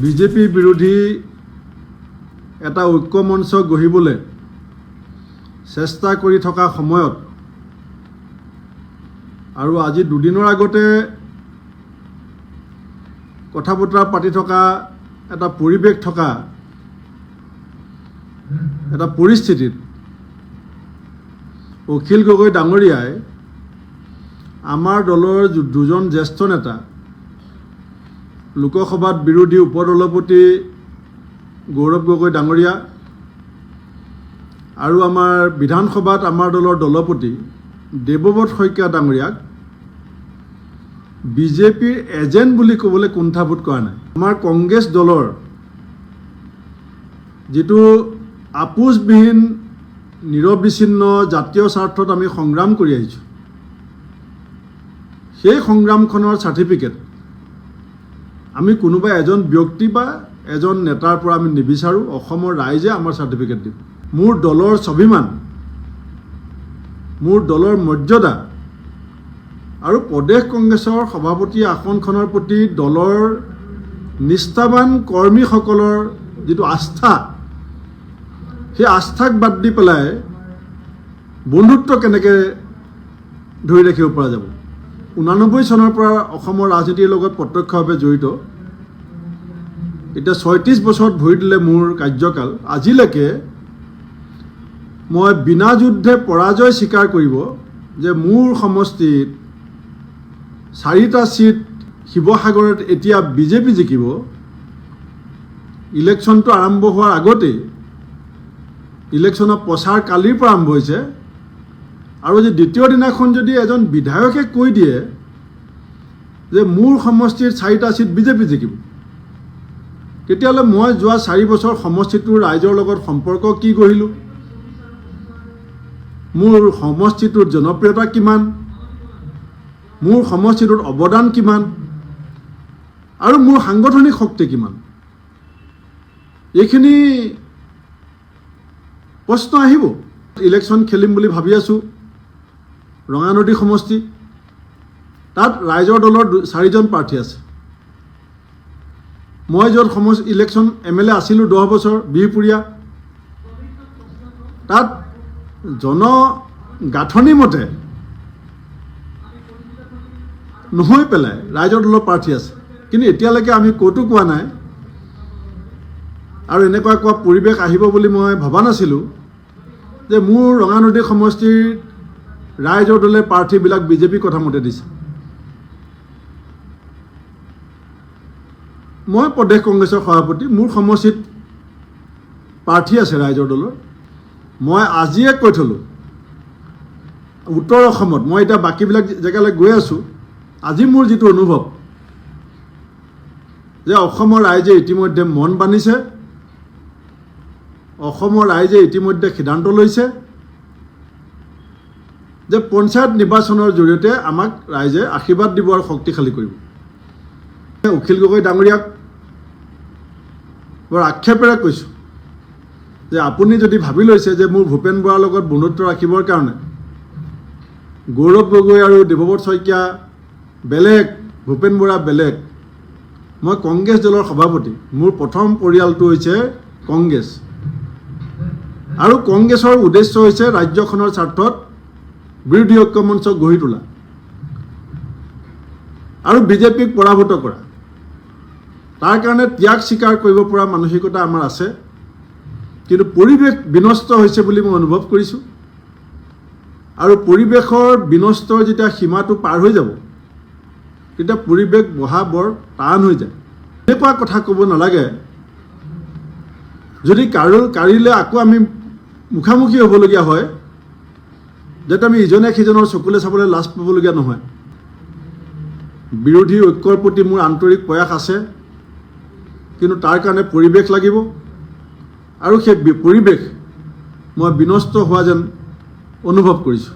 BJP বিৰোধী এটা ঐক্য মঞ্চ গঢ়িবলৈ চেষ্টা কৰি থকা সময়ত আৰু আজি দুদিনৰ আগতে কথা বতৰা পাতি থকা এটা পৰিৱেশ থকা এটা পৰিস্থিতিত অখিল গগৈ ডাঙৰীয়াই আমাৰ দলৰ দুজন জ্যেষ্ঠ নেতা লোকসভাত বিৰোধী উপদলপতি গৌৰৱ গগৈ ডাঙৰীয়া আৰু আমাৰ বিধানসভাত আমাৰ দলৰ দলপতি দেৱব্ৰত শইকীয়া ডাঙৰীয়াক বিজেপিৰ এজেণ্ট বুলি ক'বলৈ কুণ্ঠাবোধ কৰা নাই। আমাৰ কংগ্ৰেছ দলৰ যিটো আপোচবিহীন নিৰবিচ্ছিন্ন জাতীয় স্বাৰ্থত আমি সংগ্ৰাম কৰি আহিছোঁ, সেই সংগ্ৰামখনৰ চাৰ্টিফিকেট আমি কোনোবা এজন ব্যক্তি বা এজন নেতাৰ পৰা আমি নিবিচাৰোঁ। অসমৰ ৰাইজে আমাৰ চাৰ্টিফিকেট দিব। মোৰ দলৰ স্বাভিমান, মোৰ দলৰ মৰ্যাদা আৰু প্ৰদেশ কংগ্ৰেছৰ সভাপতি আসনখনৰ প্ৰতি দলৰ নিষ্ঠাবান কৰ্মীসকলৰ যিটো আস্থা, সেই আস্থাক বাদ দি পেলাই বন্ধুত্ব কেনেকৈ ধৰি ৰাখিব পৰা যাব। 89 চনৰ পৰা অসমৰ ৰাজনীতিৰ লগত প্ৰত্যক্ষভাৱে জড়িত। এতিয়া 36 বছৰত ভৰি দিলে মোৰ কাৰ্যকাল। আজিলৈকে মই বিনা যুদ্ধে পৰাজয় স্বীকাৰ কৰিব যে মোৰ সমষ্টিত 4টা ছিট শিৱসাগৰত এতিয়া বিজেপি জিকিব। ইলেকশ্যনটো আৰম্ভ হোৱাৰ আগতেই ইলেকশ্যনৰ প্ৰচাৰ কালিৰ পৰা আৰম্ভ হৈছে আৰু যে দ্বিতীয় দিনাখন যদি এজন বিধায়কে কৈ দিয়ে যে মোৰ সমষ্টিৰ 4টা ছিট বিজেপি জিকিব, তেতিয়াহ'লে মই যোৱা 4 বছৰ সমষ্টিটোৰ ৰাইজৰ লগত সম্পৰ্ক কি গঢ়িলোঁ, মোৰ সমষ্টিটোৰ জনপ্ৰিয়তা কিমান, মোৰ সমষ্টিটোৰ অৱদান কিমান আৰু মোৰ সাংগঠনিক শক্তি কিমান, এইখিনি প্ৰশ্ন আহিব। ইলেকশ্যন খেলিম বুলি ভাবি আছোঁ ৰঙানদী সমষ্টি। তাত ৰাইজৰ দলৰ 4জন প্ৰাৰ্থী আছে। মই য'ত ইলেকশ্যন MLA আছিলোঁ 10 বছৰ বিহপুৰীয়া, তাত জনগাঁথনি মতে নহৈ পেলাই ৰাইজৰ দলৰ প্ৰাৰ্থী আছে। কিন্তু এতিয়ালৈকে আমি ক'তো কোৱা নাই আৰু এনেকুৱা কোৱা পৰিৱেশ আহিব বুলি মই ভবা নাছিলোঁ যে মোৰ ৰঙানদী সমষ্টিৰ ৰাইজৰ দলে প্ৰাৰ্থীবিলাক বিজেপি কথা মতে দিছে। মই প্ৰদেশ কংগ্ৰেছৰ সভাপতি, মোৰ সমষ্টিত প্ৰাৰ্থী আছে ৰাইজৰ দলৰ। মই আজিয়ে কৈ থলোঁ, উত্তৰ অসমত মই এতিয়া বাকীবিলাক জেগালৈ গৈ আছোঁ, আজি মোৰ যিটো অনুভৱ যে অসমৰ ৰাইজে ইতিমধ্যে মন বান্ধিছে, অসমৰ ৰাইজে ইতিমধ্যে সিদ্ধান্ত লৈছে যে পঞ্চায়ত নিৰ্বাচনৰ জৰিয়তে আমাক ৰাইজে আশীৰ্বাদ দিব আৰু শক্তিশালী কৰিব। অখিল গগৈ ডাঙৰীয়াক বৰ আক্ষেপেৰে কৈছোঁ যে আপুনি যদি ভাবি লৈছে যে মোৰ ভূপেন বৰাৰ লগত বন্ধুত্ব ৰাখিবৰ কাৰণে গৌৰৱ গগৈ আৰু দেৱব্ৰত শইকীয়া বেলেগ, ভূপেন বৰা বেলেগ, মই কংগ্ৰেছ দলৰ সভাপতি, মোৰ প্ৰথম পৰিয়ালটো হৈছে কংগ্ৰেছ আৰু কংগ্ৰেছৰ উদ্দেশ্য হৈছে ৰাজ্যখনৰ স্বাৰ্থত বিৰোধী ঐক্য মঞ্চ গঢ়ি তোলা আৰু বিজেপিক পৰাভূত কৰা। তাৰ কাৰণে ত্যাগ স্বীকাৰ কৰিব পৰা মানসিকতা আমাৰ আছে। কিন্তু পৰিৱেশ বিনষ্ট হৈছে বুলি মই অনুভৱ কৰিছোঁ আৰু পৰিৱেশৰ বিনষ্টৰ যেতিয়া সীমাটো পাৰ হৈ যাব তেতিয়া পৰিৱেশ বঢ়া বৰ টান হৈ যায়। এনেকুৱা কথা ক'ব নালাগে যদি কাৰিলে আকৌ আমি মুখামুখি হ'বলগীয়া হয়, যাতে আমি ইজনে সিজনৰ চকুলে চাবলৈ লাজ পাবলগীয়া নহয়। বিৰোধী ঐক্যৰ প্ৰতি মোৰ আন্তৰিক প্ৰয়াস আছে, কিন্তু তাৰ কাৰণে পৰিৱেশ লাগিব আৰু সেই পৰিৱেশ মই বিনষ্ট হোৱা যেন অনুভৱ কৰিছোঁ।